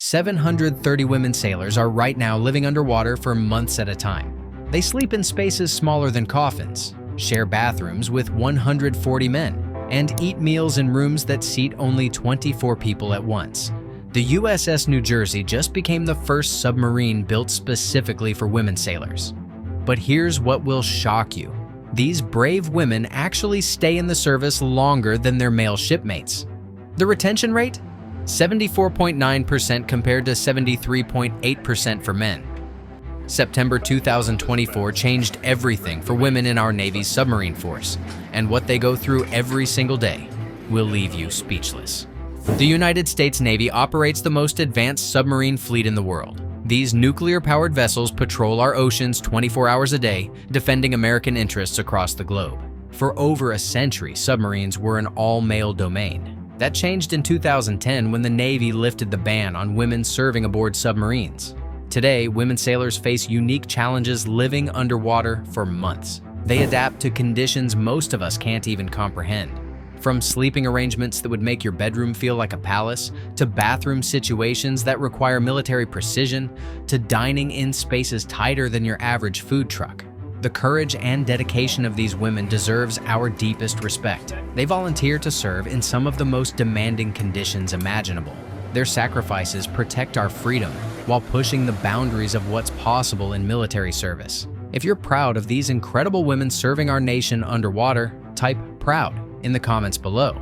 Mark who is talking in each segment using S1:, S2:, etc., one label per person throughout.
S1: 730 women sailors are right now living underwater for months at a time. They sleep in spaces smaller than coffins, share bathrooms with 140 men, and eat meals in rooms that seat only 24 people at once. The USS New Jersey just became the first submarine built specifically for women sailors. But here's what will shock you. These brave women actually stay in the service longer than their male shipmates. The retention rate? 74.9% compared to 73.8% for men. September 2024 changed everything for women in our Navy's submarine force, and what they go through every single day will leave you speechless. The United States Navy operates the most advanced submarine fleet in the world. These nuclear-powered vessels patrol our oceans 24 hours a day, defending American interests across the globe. For over a century, submarines were an all-male domain. That changed in 2010 when the Navy lifted the ban on women serving aboard submarines. Today, women sailors face unique challenges living underwater for months. They adapt to conditions most of us can't even comprehend. From sleeping arrangements that would make your bedroom feel like a palace, to bathroom situations that require military precision, to dining in spaces tighter than your average food truck. The courage and dedication of these women deserves our deepest respect. They volunteer to serve in some of the most demanding conditions imaginable. Their sacrifices protect our freedom while pushing the boundaries of what's possible in military service. If you're proud of these incredible women serving our nation underwater, type "proud" in the comments below.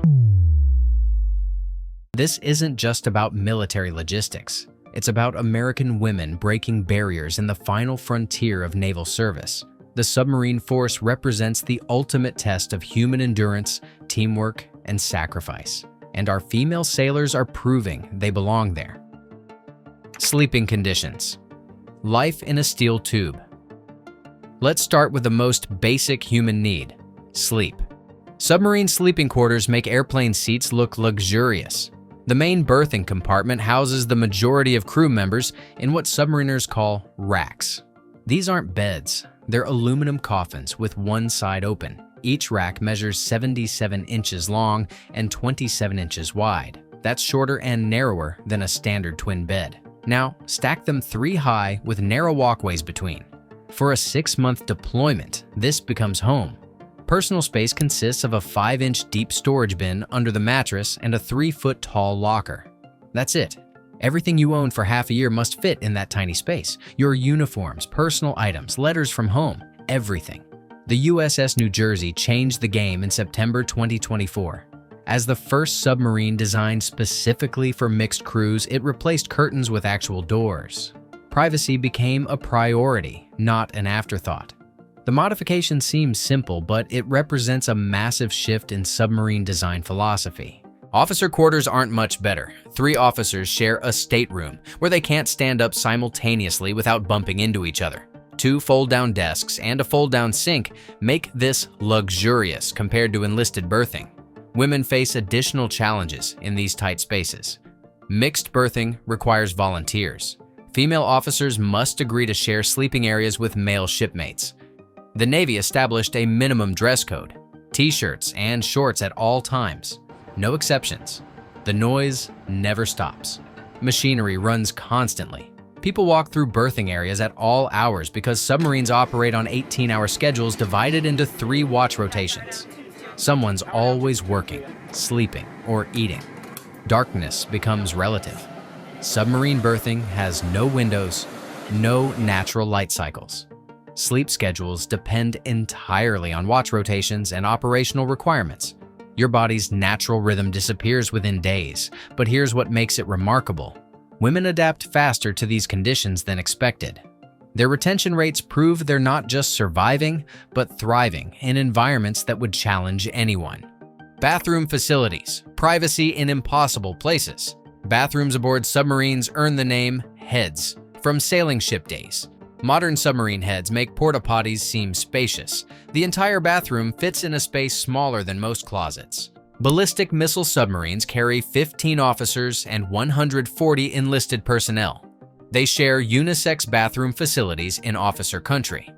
S1: This isn't just about military logistics. It's about American women breaking barriers in the final frontier of naval service. The submarine force represents the ultimate test of human endurance, teamwork, and sacrifice. And our female sailors are proving they belong there. Sleeping conditions. Life in a steel tube. Let's start with the most basic human need: sleep. Submarine sleeping quarters make airplane seats look luxurious. The main berthing compartment houses the majority of crew members in what submariners call racks. These aren't beds. They're aluminum coffins with one side open. Each rack measures 77 inches long and 27 inches wide. That's shorter and narrower than a standard twin bed. Now, stack them 3 high with narrow walkways between. For a 6-month deployment, this becomes home. Personal space consists of a 5-inch deep storage bin under the mattress and a 3-foot tall locker. That's it. Everything you own for half a year must fit in that tiny space. Your uniforms, personal items, letters from home, everything. The USS New Jersey changed the game in September 2024. As the first submarine designed specifically for mixed crews, it replaced curtains with actual doors. Privacy became a priority, not an afterthought. The modification seems simple, but it represents a massive shift in submarine design philosophy. Officer quarters aren't much better. 3 officers share a stateroom where they can't stand up simultaneously without bumping into each other. 2 fold-down desks and a fold-down sink make this luxurious compared to enlisted berthing. Women face additional challenges in these tight spaces. Mixed berthing requires volunteers. Female officers must agree to share sleeping areas with male shipmates. The Navy established a minimum dress code: t-shirts and shorts at all times. No exceptions. The noise never stops. Machinery runs constantly. People walk through berthing areas at all hours because submarines operate on 18-hour schedules divided into 3 watch rotations. Someone's always working, sleeping, or eating. Darkness becomes relative. Submarine berthing has no windows, no natural light cycles. Sleep schedules depend entirely on watch rotations and operational requirements. Your body's natural rhythm disappears within days, but here's what makes it remarkable. Women adapt faster to these conditions than expected. Their retention rates prove they're not just surviving, but thriving in environments that would challenge anyone. Bathroom facilities, privacy in impossible places. Bathrooms aboard submarines earn the name heads from sailing ship days. Modern submarine heads make porta potties seem spacious. The entire bathroom fits in a space smaller than most closets. Ballistic missile submarines carry 15 officers and 140 enlisted personnel. They share unisex bathroom facilities in officer country.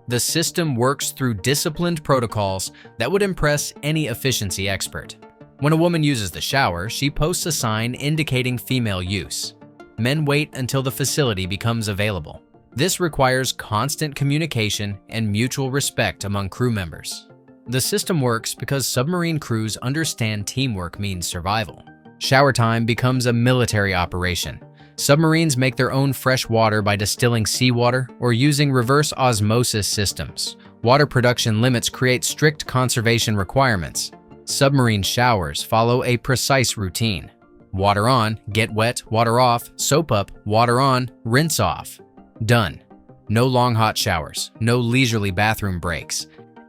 S1: The system works through disciplined protocols that would impress any efficiency expert. When a woman uses the shower, she posts a sign indicating female use. Men wait until the facility becomes available. This requires constant communication and mutual respect among crew members. The system works because submarine crews understand teamwork means survival. Shower time becomes a military operation. Submarines make their own fresh water by distilling seawater or using reverse osmosis systems. Water production limits create strict conservation requirements. Submarine showers follow a precise routine. Water on, get wet, water off, soap up, water on, rinse off. Done. No long hot showers, no leisurely bathroom breaks.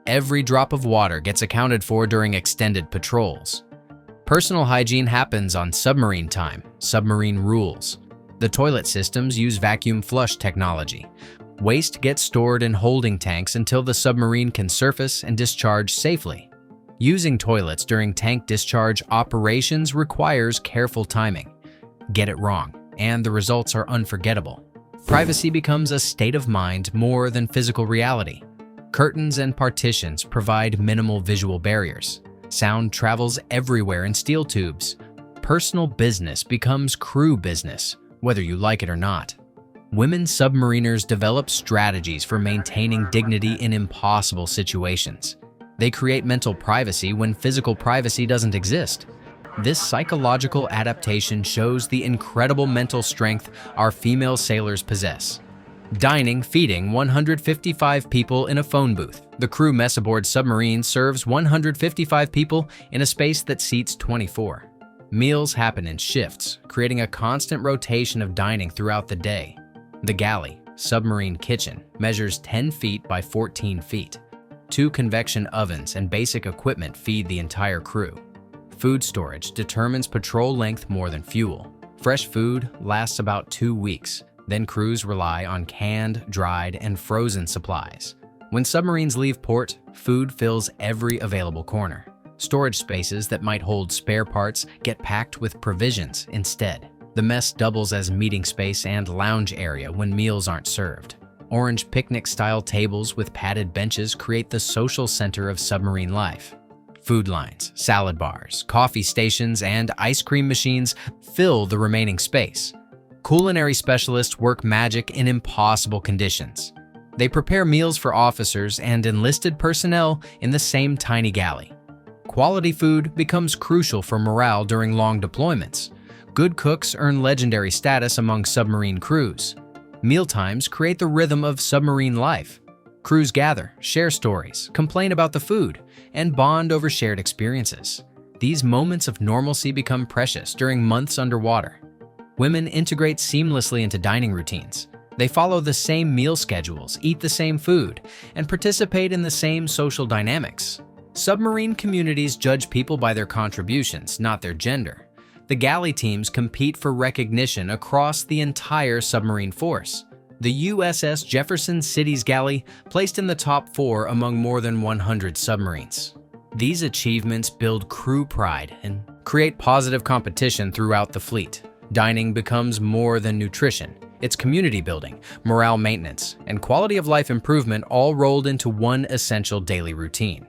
S1: Every drop of water gets accounted for during extended patrols. Personal hygiene happens on submarine time, submarine rules. The toilet systems use vacuum flush technology. Waste gets stored in holding tanks until the submarine can surface and discharge safely. Using toilets during tank discharge operations requires careful timing. Get it wrong, and the results are unforgettable. Privacy becomes a state of mind more than physical reality. Curtains and partitions provide minimal visual barriers. Sound travels everywhere in steel tubes. Personal business becomes crew business, whether you like it or not. Women submariners develop strategies for maintaining dignity in impossible situations. They create mental privacy when physical privacy doesn't exist. This psychological adaptation shows the incredible mental strength our female sailors possess. Dining, feeding 155 people in a phone booth. The crew mess aboard submarine serves 155 people in a space that seats 24. Meals happen in shifts, creating a constant rotation of dining throughout the day. The galley, submarine kitchen, measures 10 feet by 14 feet. 2 convection ovens and basic equipment feed the entire crew. Food storage determines patrol length more than fuel. Fresh food lasts about 2 weeks. Then crews rely on canned, dried, and frozen supplies. When submarines leave port, food fills every available corner. Storage spaces that might hold spare parts get packed with provisions instead. The mess doubles as meeting space and lounge area when meals aren't served. Orange picnic-style tables with padded benches create the social center of submarine life. Food lines, salad bars, coffee stations, and ice cream machines fill the remaining space. Culinary specialists work magic in impossible conditions. They prepare meals for officers and enlisted personnel in the same tiny galley. Quality food becomes crucial for morale during long deployments. Good cooks earn legendary status among submarine crews. Mealtimes create the rhythm of submarine life. Crews gather, share stories, complain about the food, and bond over shared experiences. These moments of normalcy become precious during months underwater. Women integrate seamlessly into dining routines. They follow the same meal schedules, eat the same food, and participate in the same social dynamics. Submarine communities judge people by their contributions, not their gender. The galley teams compete for recognition across the entire submarine force. The USS Jefferson City's galley placed in the top 4 among more than 100 submarines. These achievements build crew pride and create positive competition throughout the fleet. Dining becomes more than nutrition. It's community building, morale maintenance, and quality of life improvement all rolled into one essential daily routine.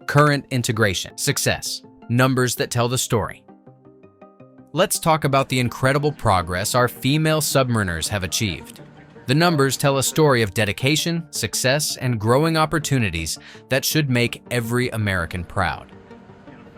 S1: Current integration. Success. Numbers that tell the story. Let's talk about the incredible progress our female submariners have achieved. The numbers tell a story of dedication, success, and growing opportunities that should make every American proud.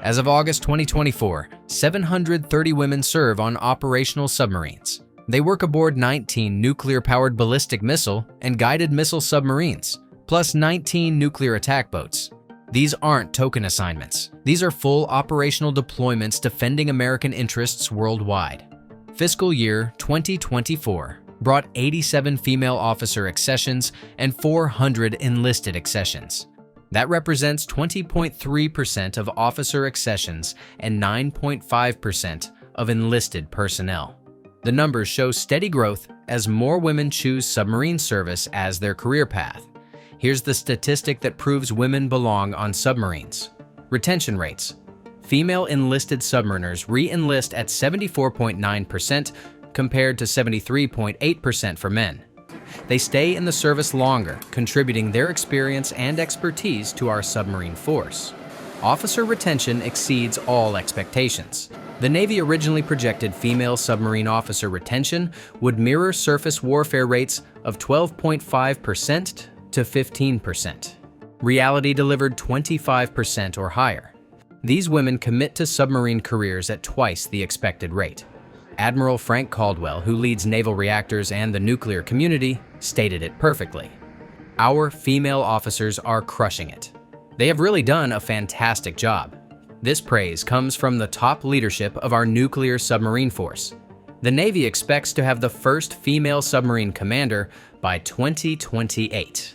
S1: As of August 2024, 730 women serve on operational submarines. They work aboard 19 nuclear-powered ballistic missile and guided missile submarines, plus 19 nuclear attack boats. These aren't token assignments. These are full operational deployments defending American interests worldwide. Fiscal year 2024 brought 87 female officer accessions and 400 enlisted accessions. That represents 20.3% of officer accessions and 9.5% of enlisted personnel. The numbers show steady growth as more women choose submarine service as their career path. Here's the statistic that proves women belong on submarines. Retention rates. Female enlisted submariners re-enlist at 74.9% compared to 73.8% for men. They stay in the service longer, contributing their experience and expertise to our submarine force. Officer retention exceeds all expectations. The Navy originally projected female submarine officer retention would mirror surface warfare rates of 12.5% to 15%. Reality delivered 25% or higher. These women commit to submarine careers at twice the expected rate. Admiral Frank Caldwell, who leads naval reactors and the nuclear community, stated it perfectly. Our female officers are crushing it. They have really done a fantastic job. This praise comes from the top leadership of our nuclear submarine force. The Navy expects to have the first female submarine commander by 2028.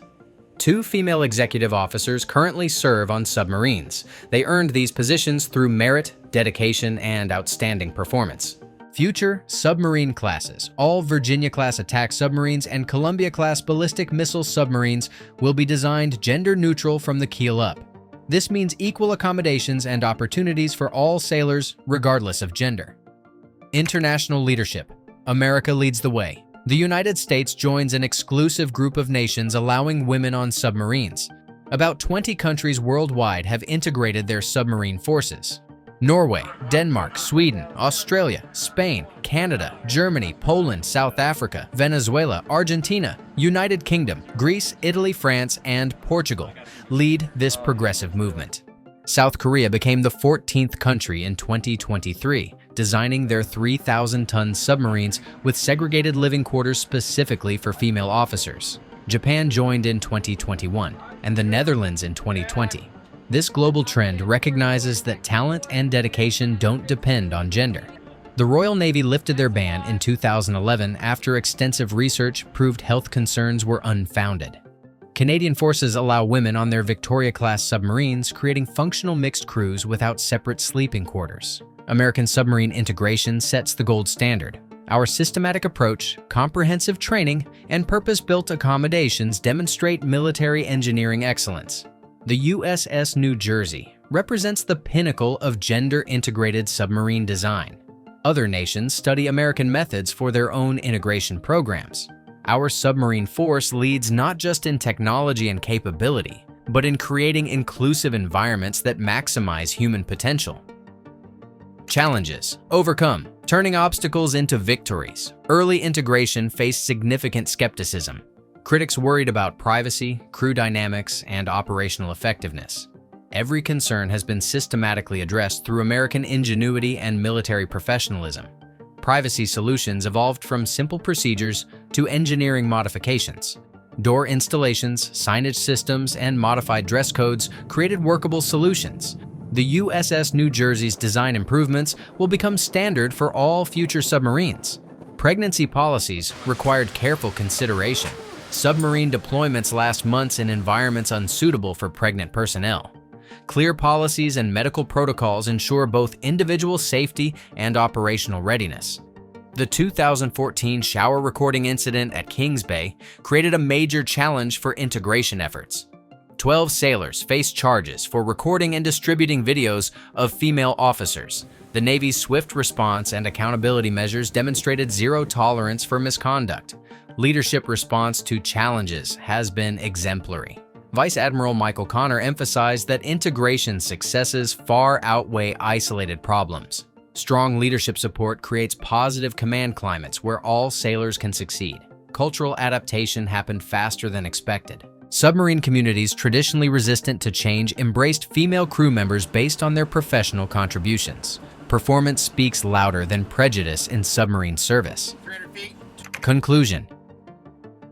S1: 2 female executive officers currently serve on submarines. They earned these positions through merit, dedication, and outstanding performance. Future submarine classes, all Virginia-class attack submarines and Columbia-class ballistic missile submarines will be designed gender-neutral from the keel up. This means equal accommodations and opportunities for all sailors, regardless of gender. International leadership. America leads the way. The United States joins an exclusive group of nations allowing women on submarines. About 20 countries worldwide have integrated their submarine forces. Norway, Denmark, Sweden, Australia, Spain, Canada, Germany, Poland, South Africa, Venezuela, Argentina, United Kingdom, Greece, Italy, France, and Portugal lead this progressive movement. South Korea became the 14th country in 2023, designing their 3,000-ton submarines with segregated living quarters specifically for female officers. Japan joined in 2021, and the Netherlands in 2020. This global trend recognizes that talent and dedication don't depend on gender. The Royal Navy lifted their ban in 2011 after extensive research proved health concerns were unfounded. Canadian forces allow women on their Victoria-class submarines, creating functional mixed crews without separate sleeping quarters. American submarine integration sets the gold standard. Our systematic approach, comprehensive training, and purpose-built accommodations demonstrate military engineering excellence. The USS New Jersey represents the pinnacle of gender-integrated submarine design. Other nations study American methods for their own integration programs. Our submarine force leads not just in technology and capability, but in creating inclusive environments that maximize human potential. Challenges overcome, turning obstacles into victories. Early integration faced significant skepticism. Critics worried about privacy, crew dynamics, and operational effectiveness. Every concern has been systematically addressed through American ingenuity and military professionalism. Privacy solutions evolved from simple procedures to engineering modifications. Door installations, signage systems, and modified dress codes created workable solutions. The USS New Jersey's design improvements will become standard for all future submarines. Pregnancy policies required careful consideration. Submarine deployments last months in environments unsuitable for pregnant personnel. Clear policies and medical protocols ensure both individual safety and operational readiness. The 2014 shower recording incident at Kings Bay created a major challenge for integration efforts. 12 sailors faced charges for recording and distributing videos of female officers. The Navy's swift response and accountability measures demonstrated zero tolerance for misconduct. Leadership response to challenges has been exemplary. Vice Admiral Michael Connor emphasized that integration successes far outweigh isolated problems. Strong leadership support creates positive command climates where all sailors can succeed. Cultural adaptation happened faster than expected. Submarine communities traditionally resistant to change embraced female crew members based on their professional contributions. Performance speaks louder than prejudice in submarine service. 300 feet. Conclusion.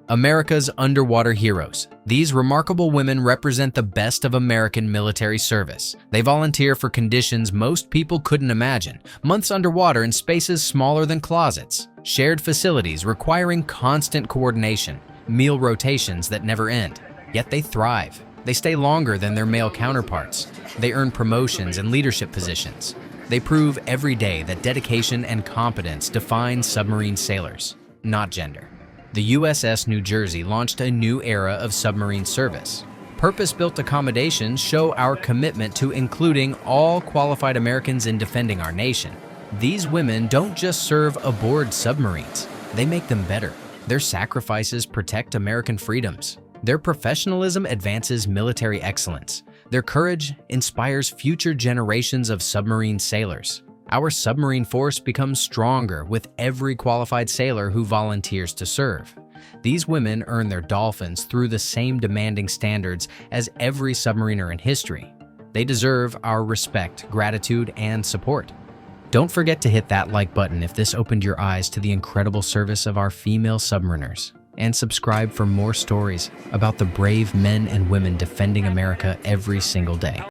S1: America's underwater heroes. These remarkable women represent the best of American military service. They volunteer for conditions most people couldn't imagine, months underwater in spaces smaller than closets, shared facilities requiring constant coordination, meal rotations that never end. Yet they thrive. They stay longer than their male counterparts. They earn promotions and leadership positions. They prove every day that dedication and competence define submarine sailors, not gender. The USS New Jersey launched a new era of submarine service. Purpose-built accommodations show our commitment to including all qualified Americans in defending our nation. These women don't just serve aboard submarines, they make them better. Their sacrifices protect American freedoms. Their professionalism advances military excellence. Their courage inspires future generations of submarine sailors. Our submarine force becomes stronger with every qualified sailor who volunteers to serve. These women earn their dolphins through the same demanding standards as every submariner in history. They deserve our respect, gratitude, and support. Don't forget to hit that like button if this opened your eyes to the incredible service of our female submariners. And subscribe for more stories about the brave men and women defending America every single day.